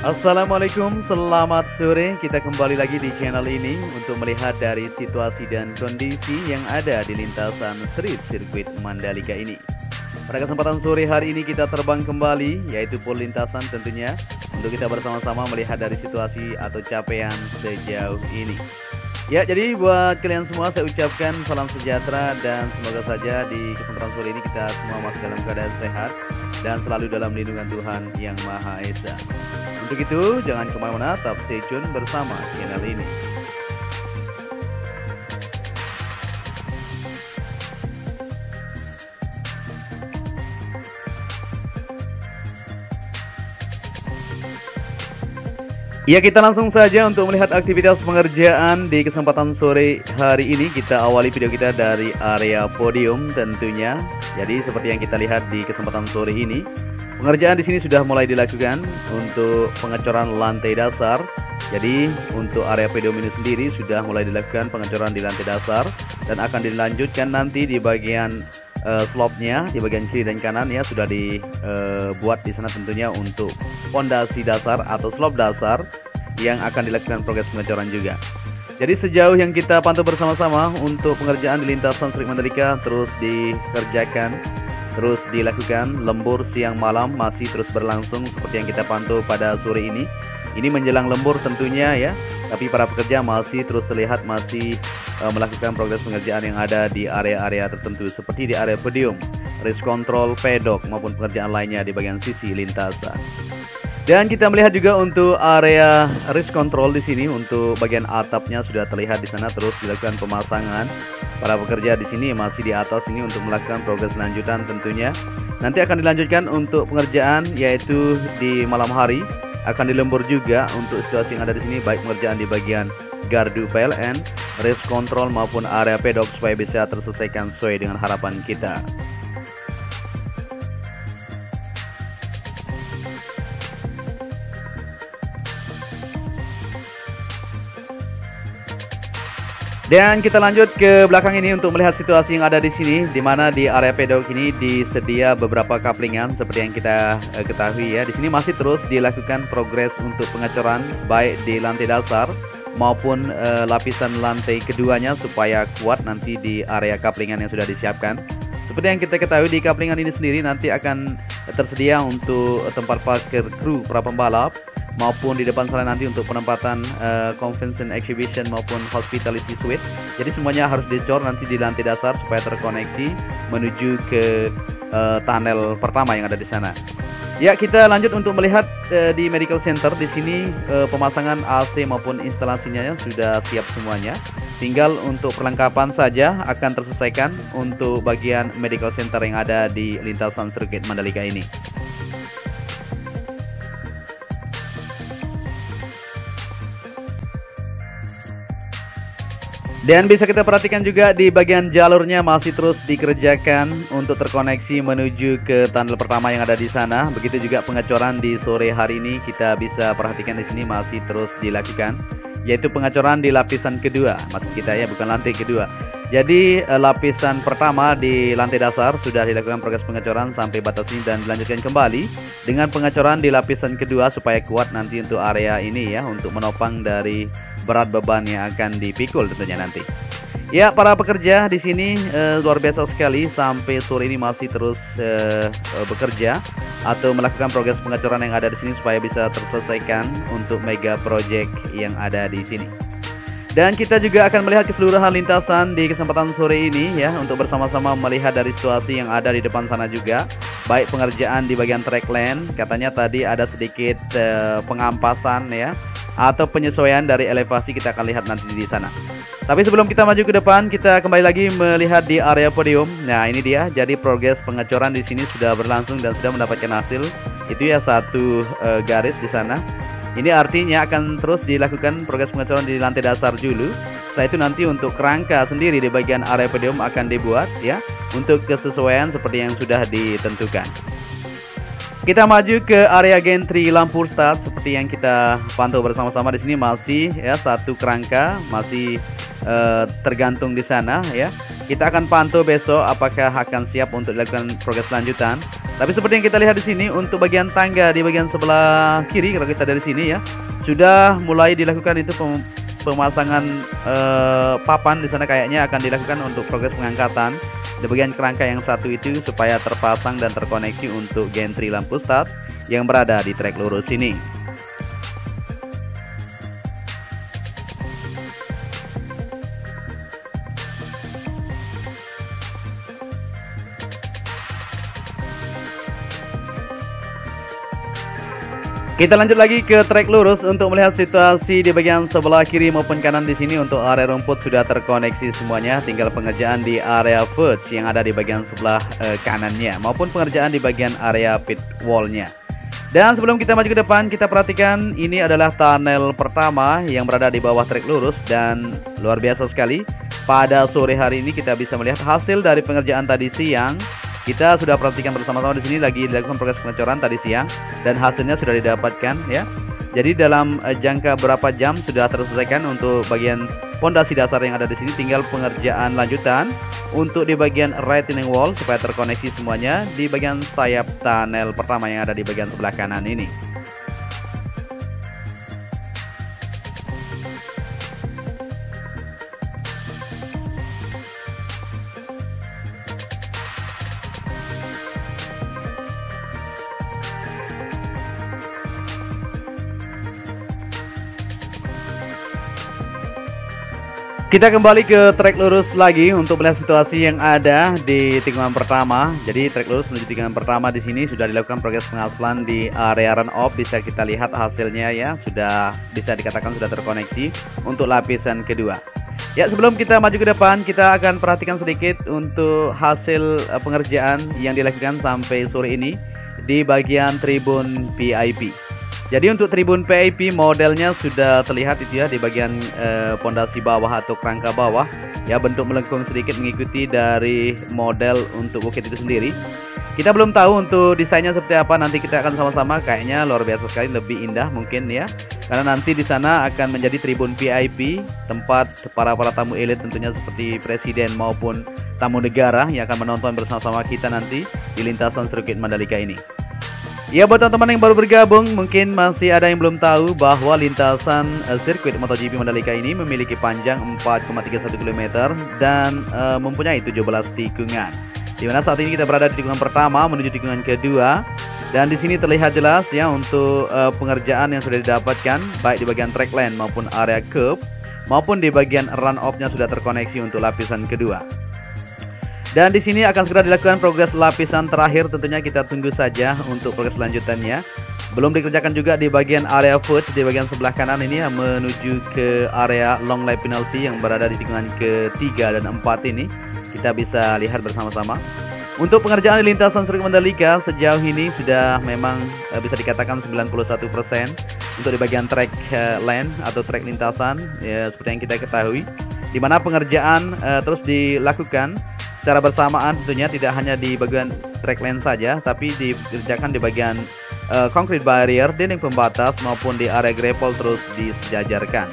Assalamualaikum, selamat sore. Kita kembali lagi di channel ini untuk melihat dari situasi dan kondisi yang ada di lintasan street sirkuit Mandalika ini. Pada kesempatan sore hari ini kita terbang kembali, yaitu full lintasan tentunya, untuk kita bersama-sama melihat dari situasi atau capaian sejauh ini. Ya, jadi buat kalian semua saya ucapkan salam sejahtera dan semoga saja di kesempatan sore ini kita semua masih dalam keadaan sehat dan selalu dalam lindungan Tuhan Yang Maha Esa. Untuk itu, jangan kemana-mana, tetap stay tune bersama channel ini. Ya, kita langsung saja untuk melihat aktivitas pengerjaan di kesempatan sore hari ini. Kita awali video kita dari area podium tentunya. Jadi seperti yang kita lihat di kesempatan sore ini, pengerjaan di sini sudah mulai dilakukan untuk pengecoran lantai dasar. Jadi untuk area podium ini sendiri sudah mulai dilakukan pengecoran di lantai dasar dan akan dilanjutkan nanti di bagian slope-nya, di bagian kiri dan kanan ya sudah dibuat di sana tentunya untuk fondasi dasar atau slope dasar yang akan dilakukan progres pengecoran juga. Jadi sejauh yang kita pantau bersama-sama untuk pengerjaan di lintasan sirkuit Mandalika terus dikerjakan, terus dilakukan, lembur siang malam masih terus berlangsung seperti yang kita pantau pada sore ini. Ini menjelang lembur tentunya ya, tapi para pekerja masih terus terlihat masih melakukan progres pengerjaan yang ada di area-area tertentu seperti di area podium, race control, pedok maupun pengerjaan lainnya di bagian sisi lintasan. Dan kita melihat juga untuk area race control di sini untuk bagian atapnya sudah terlihat di sana terus dilakukan pemasangan. Para pekerja di sini masih di atas ini untuk melakukan progres lanjutan tentunya. Nanti akan dilanjutkan untuk pengerjaan yaitu di malam hari. Akan dilembur juga untuk situasi yang ada di sini, baik pengerjaan di bagian gardu PLN, race control maupun area pedok supaya bisa terselesaikan sesuai dengan harapan kita. Dan kita lanjut ke belakang ini untuk melihat situasi yang ada di sini, di mana di area pedok ini disedia beberapa kaplingan seperti yang kita ketahui ya. Di sini masih terus dilakukan progres untuk pengecoran baik di lantai dasar maupun lapisan lantai keduanya supaya kuat nanti di area kaplingan yang sudah disiapkan. Seperti yang kita ketahui di kaplingan ini sendiri nanti akan tersedia untuk tempat parkir kru para pembalap maupun di depan sana nanti untuk penempatan convention exhibition maupun hospitality suite. Jadi semuanya harus dicor nanti di lantai dasar supaya terkoneksi menuju ke tunnel pertama yang ada di sana. Ya, kita lanjut untuk melihat di medical center. Di sini pemasangan AC maupun instalasinya sudah siap semuanya. Tinggal untuk perlengkapan saja akan terselesaikan untuk bagian medical center yang ada di lintasan sirkuit Mandalika ini. Dan bisa kita perhatikan juga di bagian jalurnya masih terus dikerjakan untuk terkoneksi menuju ke tunnel pertama yang ada di sana. Begitu juga pengecoran di sore hari ini kita bisa perhatikan di sini masih terus dilakukan, yaitu pengecoran di lapisan kedua. Maksud kita ya, bukan lantai kedua. Jadi lapisan pertama di lantai dasar sudah dilakukan progres pengecoran sampai batas ini dan dilanjutkan kembali dengan pengecoran di lapisan kedua supaya kuat nanti untuk area ini ya, untuk menopang dari berat beban yang akan dipikul tentunya nanti. Ya, para pekerja di sini luar biasa sekali sampai sore ini masih terus bekerja atau melakukan progres pengecoran yang ada di sini supaya bisa terselesaikan untuk mega project yang ada di sini. Dan kita juga akan melihat keseluruhan lintasan di kesempatan sore ini ya, untuk bersama-sama melihat dari situasi yang ada di depan sana juga. Baik pengerjaan di bagian track lane, katanya tadi ada sedikit pengampasan ya, atau penyesuaian dari elevasi, kita akan lihat nanti di sana. Tapi sebelum kita maju ke depan, kita kembali lagi melihat di area podium. Nah, ini dia. Jadi progres pengecoran di sini sudah berlangsung dan sudah mendapatkan hasil. Itu ya, satu garis di sana. Ini artinya akan terus dilakukan progres pengecoran di lantai dasar dulu. Setelah itu nanti untuk kerangka sendiri di bagian area podium akan dibuat ya, untuk kesesuaian seperti yang sudah ditentukan. Kita maju ke area gantry lampu start seperti yang kita pantau bersama-sama di sini, masih ya satu kerangka masih tergantung di sana ya. Kita akan pantau besok apakah akan siap untuk dilakukan progres lanjutan. Tapi seperti yang kita lihat di sini, untuk bagian tangga di bagian sebelah kiri, kalau kita dari sini ya, sudah mulai dilakukan itu pemasangan papan di sana, kayaknya akan dilakukan untuk progres pengangkatan di bagian kerangka yang satu itu supaya terpasang dan terkoneksi untuk gantry lampu start yang berada di trek lurus ini. Kita lanjut lagi ke trek lurus untuk melihat situasi di bagian sebelah kiri maupun kanan. Di sini untuk area rumput sudah terkoneksi semuanya, tinggal pengerjaan di area verge yang ada di bagian sebelah kanannya maupun pengerjaan di bagian area pit wallnya. Dan sebelum kita maju ke depan, kita perhatikan ini adalah tunnel pertama yang berada di bawah trek lurus, dan luar biasa sekali pada sore hari ini kita bisa melihat hasil dari pengerjaan tadi siang. Kita sudah perhatikan bersama-sama di sini lagi dilakukan proses pengecoran tadi siang dan hasilnya sudah didapatkan ya. Jadi dalam jangka berapa jam sudah terselesaikan untuk bagian pondasi dasar yang ada di sini, tinggal pengerjaan lanjutan untuk di bagian retaining wall supaya terkoneksi semuanya di bagian sayap tunnel pertama yang ada di bagian sebelah kanan ini. Kita kembali ke trek lurus lagi untuk melihat situasi yang ada di tikungan pertama. Jadi trek lurus menuju tikungan pertama di sini sudah dilakukan progres pengaspalan di area run off. Bisa kita lihat hasilnya ya, sudah bisa dikatakan sudah terkoneksi untuk lapisan kedua. Ya, sebelum kita maju ke depan, kita akan perhatikan sedikit untuk hasil pengerjaan yang dilakukan sampai sore ini di bagian tribun VIP. Jadi untuk tribun VIP modelnya sudah terlihat itu ya di bagian pondasi bawah atau kerangka bawah ya, bentuk melengkung sedikit mengikuti dari model untuk bukit itu sendiri. Kita belum tahu untuk desainnya seperti apa, nanti kita akan sama-sama. Kayaknya luar biasa sekali, lebih indah mungkin ya, karena nanti di sana akan menjadi tribun VIP, tempat para tamu elit tentunya seperti presiden maupun tamu negara yang akan menonton bersama-sama kita nanti di lintasan sirkuit Mandalika ini. Ya, buat teman-teman yang baru bergabung, mungkin masih ada yang belum tahu bahwa lintasan sirkuit MotoGP Mandalika ini memiliki panjang 4,31 km dan mempunyai 17 tikungan. Di mana saat ini kita berada di tikungan pertama menuju tikungan kedua, dan di sini terlihat jelas ya untuk pengerjaan yang sudah didapatkan baik di bagian track lane maupun area curb maupun di bagian run off-nya sudah terkoneksi untuk lapisan kedua. Dan di sini akan segera dilakukan progres lapisan terakhir, tentunya kita tunggu saja untuk progres lanjutannya. Belum dikerjakan juga di bagian area verge di bagian sebelah kanan ini ya, menuju ke area long lap penalty yang berada di tikungan ketiga dan 4 ini. Kita bisa lihat bersama-sama. Untuk pengerjaan di lintasan sirkuit Mandalika sejauh ini sudah memang bisa dikatakan 91% untuk di bagian track lane atau track lintasan ya, seperti yang kita ketahui, di mana pengerjaan terus dilakukan secara bersamaan, tentunya tidak hanya di bagian track lane saja, tapi dikerjakan di bagian concrete barrier, dinding pembatas maupun di area gravel terus disejajarkan.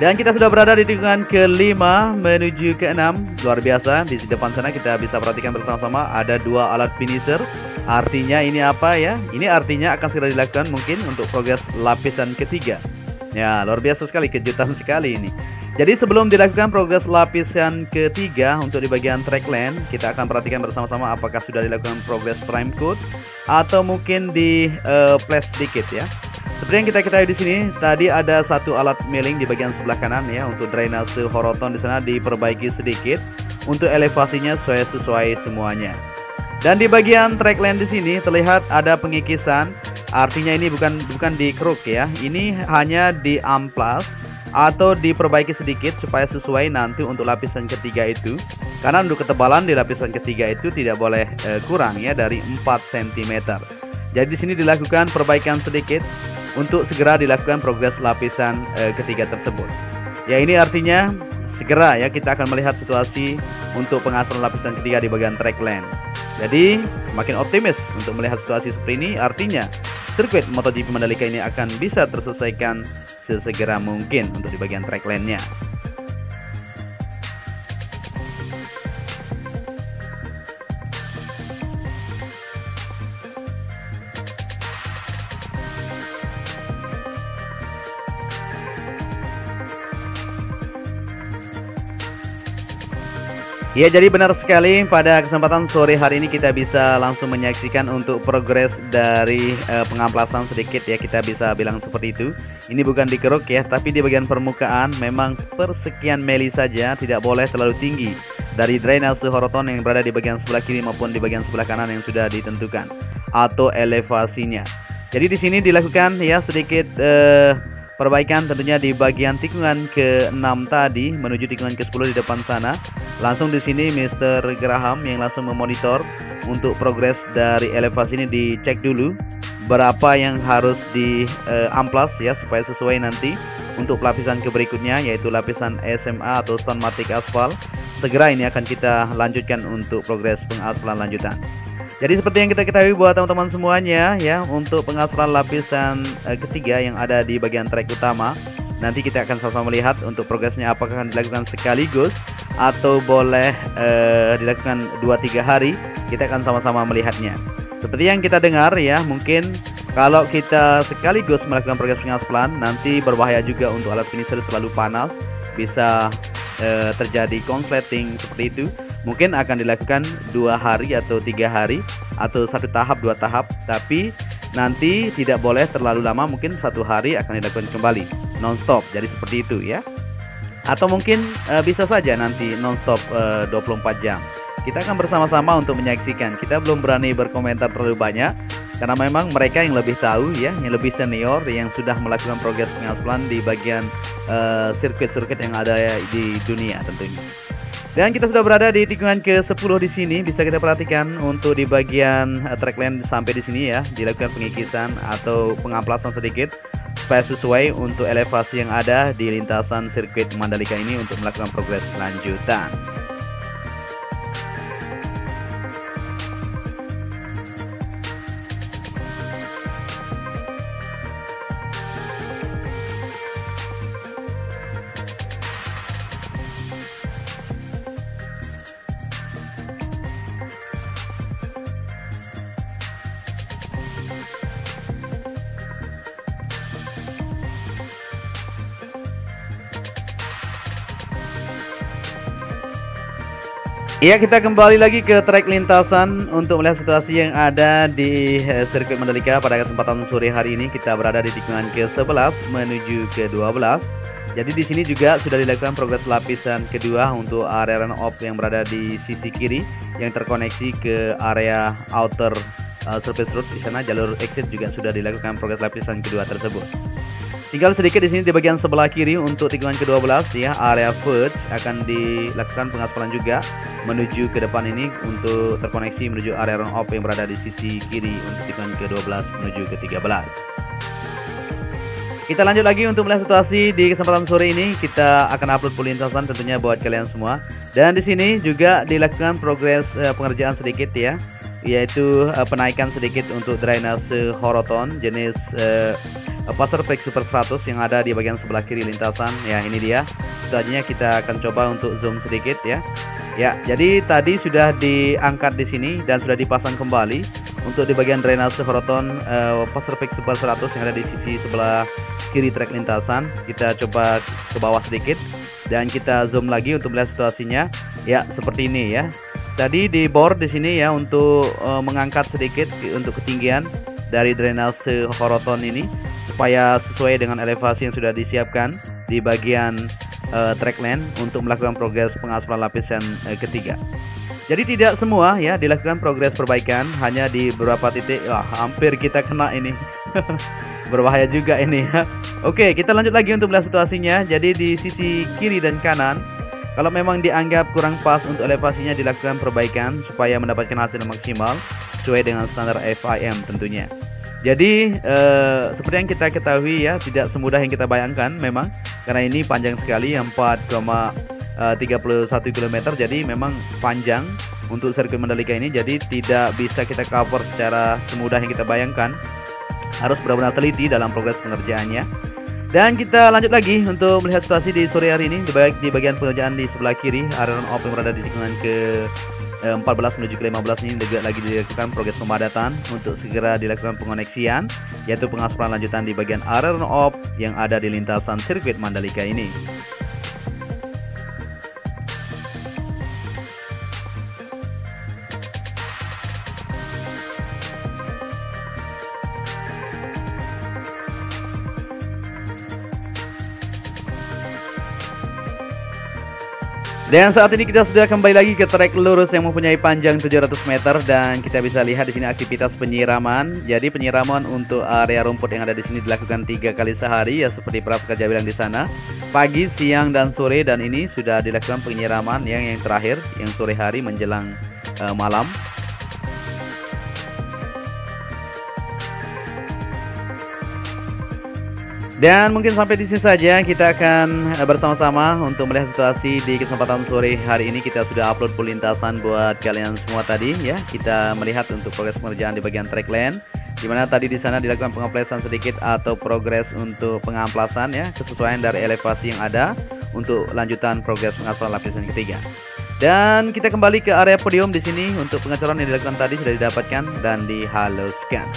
Dan kita sudah berada di tikungan ke-5 menuju ke-6. Luar biasa, di depan sana kita bisa perhatikan bersama-sama ada dua alat finisher. Artinya ini apa ya? Ini artinya akan segera dilakukan mungkin untuk progres lapisan ketiga. Ya, luar biasa sekali, kejutan sekali ini. Jadi sebelum dilakukan progres lapisan ketiga untuk di bagian track lane, kita akan perhatikan bersama-sama apakah sudah dilakukan progres prime coat atau mungkin di flash sedikit ya. Seperti yang kita ketahui di sini, tadi ada satu alat milling di bagian sebelah kanan ya, untuk drainase horoton di sana diperbaiki sedikit untuk elevasinya sesuai semuanya. Dan di bagian track lane di sini terlihat ada pengikisan, artinya ini bukan dikeruk ya, ini hanya di amplas atau diperbaiki sedikit supaya sesuai nanti untuk lapisan ketiga itu, karena untuk ketebalan di lapisan ketiga itu tidak boleh kurang ya dari 4 cm. Jadi di sini dilakukan perbaikan sedikit untuk segera dilakukan progres lapisan ketiga tersebut. Ya, ini artinya segera ya kita akan melihat situasi untuk pengaspalan lapisan ketiga di bagian track lane. Jadi semakin optimis untuk melihat situasi seperti ini, artinya sirkuit MotoGP Mandalika ini akan bisa terselesaikan sesegera mungkin untuk di bagian track lane-nya. Ya, jadi benar sekali pada kesempatan sore hari ini kita bisa langsung menyaksikan untuk progres dari pengamplasan sedikit ya, kita bisa bilang seperti itu. Ini bukan dikeruk ya, tapi di bagian permukaan memang persekian mili saja, tidak boleh terlalu tinggi dari drainase horoton yang berada di bagian sebelah kiri maupun di bagian sebelah kanan yang sudah ditentukan atau elevasinya. Jadi di sini dilakukan ya sedikit perbaikan tentunya di bagian tikungan ke-6 tadi menuju tikungan ke-10 di depan sana. Langsung di sini Mr. Graham yang langsung memonitor untuk progres dari elevasi ini, dicek dulu berapa yang harus diamplas ya supaya sesuai nanti untuk lapisan ke berikutnya, yaitu lapisan SMA atau stone matic aspal. Segera ini akan kita lanjutkan untuk progres pengaspalan lanjutan. Jadi seperti yang kita ketahui buat teman-teman semuanya ya, untuk pengaspalan lapisan ketiga yang ada di bagian trek utama, nanti kita akan sama-sama melihat untuk progresnya apakah akan dilakukan sekaligus atau boleh dilakukan 2-3 hari. Kita akan sama-sama melihatnya. Seperti yang kita dengar ya, mungkin kalau kita sekaligus melakukan progres pengaspalan nanti berbahaya juga untuk alat finisher, terlalu panas, bisa terjadi konsleting seperti itu. Mungkin akan dilakukan 2 hari atau 3 hari atau 1 tahap 2 tahap, tapi nanti tidak boleh terlalu lama, mungkin 1 hari akan dilakukan kembali non-stop. Jadi seperti itu ya, atau mungkin bisa saja nanti non-stop 24 jam. Kita akan bersama-sama untuk menyaksikan. Kita belum berani berkomentar terlalu banyak karena memang mereka yang lebih tahu ya, yang lebih senior, yang sudah melakukan progres pengaspalan di bagian sirkuit-sirkuit yang ada di dunia tentunya. Dan kita sudah berada di tikungan ke-10 di sini. Bisa kita perhatikan untuk di bagian trackline sampai di sini ya, dilakukan pengikisan atau pengamplasan sedikit supaya sesuai untuk elevasi yang ada di lintasan sirkuit Mandalika ini untuk melakukan progres lanjutan. Iya, kita kembali lagi ke trek lintasan untuk melihat situasi yang ada di sirkuit Mandalika pada kesempatan sore hari ini. Kita berada di tikungan ke-11 menuju ke-12. Jadi di sini juga sudah dilakukan progres lapisan kedua untuk area run-off yang berada di sisi kiri yang terkoneksi ke area outer surface road. Di sana jalur exit juga sudah dilakukan progres lapisan kedua tersebut. Tinggal sedikit di sini di bagian sebelah kiri untuk tikungan ke-12 ya, area verge akan dilakukan pengaspalan juga menuju ke depan ini untuk terkoneksi menuju area run-off yang berada di sisi kiri untuk tikungan ke-12 menuju ke-13. Kita lanjut lagi untuk melihat situasi di kesempatan sore ini. Kita akan upload lintasan tentunya buat kalian semua. Dan di sini juga dilakukan progres pengerjaan sedikit ya, yaitu penaikan sedikit untuk drainase horoton jenis Passerpack Super 100 yang ada di bagian sebelah kiri lintasan. Ya, ini dia. Selanjutnya kita akan coba untuk zoom sedikit ya. Ya, jadi tadi sudah diangkat di sini dan sudah dipasang kembali untuk di bagian drainase horoton Passerpack Super 100 yang ada di sisi sebelah kiri trek lintasan. Kita coba ke bawah sedikit dan kita zoom lagi untuk melihat situasinya. Ya, seperti ini ya. Tadi di bor di sini ya untuk mengangkat sedikit untuk ketinggian dari drainase horoton ini supaya sesuai dengan elevasi yang sudah disiapkan di bagian trackline untuk melakukan progres pengaspalan lapisan ketiga. Jadi tidak semua ya dilakukan progres perbaikan, hanya di beberapa titik. Wah, hampir kita kena ini. Berbahaya juga ini ya. Oke, kita lanjut lagi untuk melihat situasinya. Jadi di sisi kiri dan kanan, kalau memang dianggap kurang pas untuk elevasinya, dilakukan perbaikan supaya mendapatkan hasil maksimal sesuai dengan standar FIM tentunya. Jadi seperti yang kita ketahui ya, tidak semudah yang kita bayangkan memang, karena ini panjang sekali 4,31 km. Jadi memang panjang untuk sirkuit Mandalika ini, jadi tidak bisa kita cover secara semudah yang kita bayangkan. Harus benar-benar teliti dalam progres pengerjaannya. Dan kita lanjut lagi untuk melihat situasi di sore hari ini. Di bagian pengerjaan di sebelah kiri, area run-off yang berada di tikungan ke 14 menuju ke 15 ini juga lagi dilakukan progres pemadatan untuk segera dilakukan pengoneksian, yaitu pengaspalan lanjutan di bagian area run-off yang ada di lintasan sirkuit Mandalika ini. Dan saat ini kita sudah kembali lagi ke trek lurus yang mempunyai panjang 700 meter dan kita bisa lihat di sini aktivitas penyiraman. Jadi penyiraman untuk area rumput yang ada di sini dilakukan 3 kali sehari ya, seperti para pekerja bilang di sana. Pagi, siang, dan sore, dan ini sudah dilakukan penyiraman yang terakhir yang sore hari menjelang malam. Dan mungkin sampai di sini saja kita akan bersama-sama untuk melihat situasi di kesempatan sore hari ini. Kita sudah upload full lintasan buat kalian semua tadi ya. Kita melihat untuk progres pengerjaan di bagian track lane, di mana tadi di sana dilakukan pengeplesan sedikit atau progres untuk pengamplasan ya, kesesuaian dari elevasi yang ada untuk lanjutan progres pengaspalan lapisan ketiga. Dan kita kembali ke area podium di sini untuk pengecoran yang dilakukan tadi sudah didapatkan dan dihaluskan.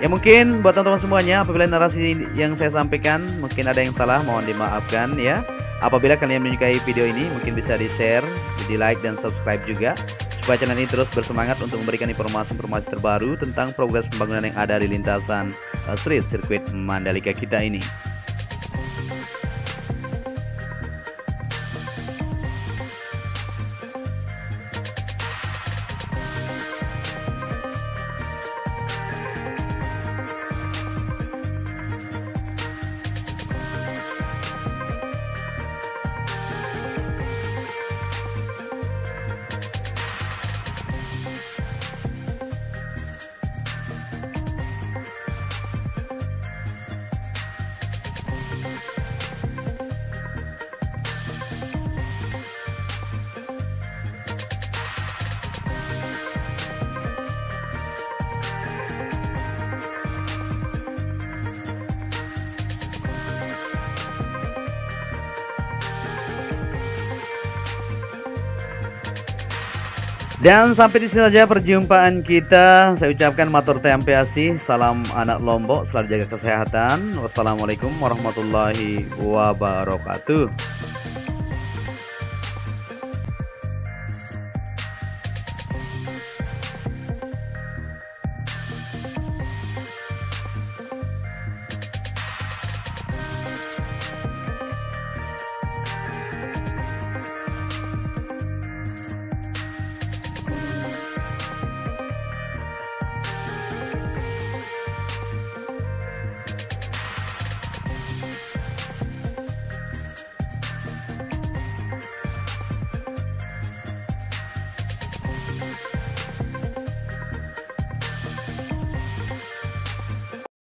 Ya mungkin buat teman-teman semuanya, apabila narasi yang saya sampaikan mungkin ada yang salah, mohon dimaafkan ya. Apabila kalian menyukai video ini, mungkin bisa di-share, di-like, dan subscribe juga, supaya channel ini terus bersemangat untuk memberikan informasi-informasi terbaru tentang progres pembangunan yang ada di lintasan street sirkuit Mandalika kita ini. Dan sampai di sini saja perjumpaan kita. Saya ucapkan matur terima salam anak Lombok, selalu jaga kesehatan. Wassalamualaikum warahmatullahi wabarakatuh.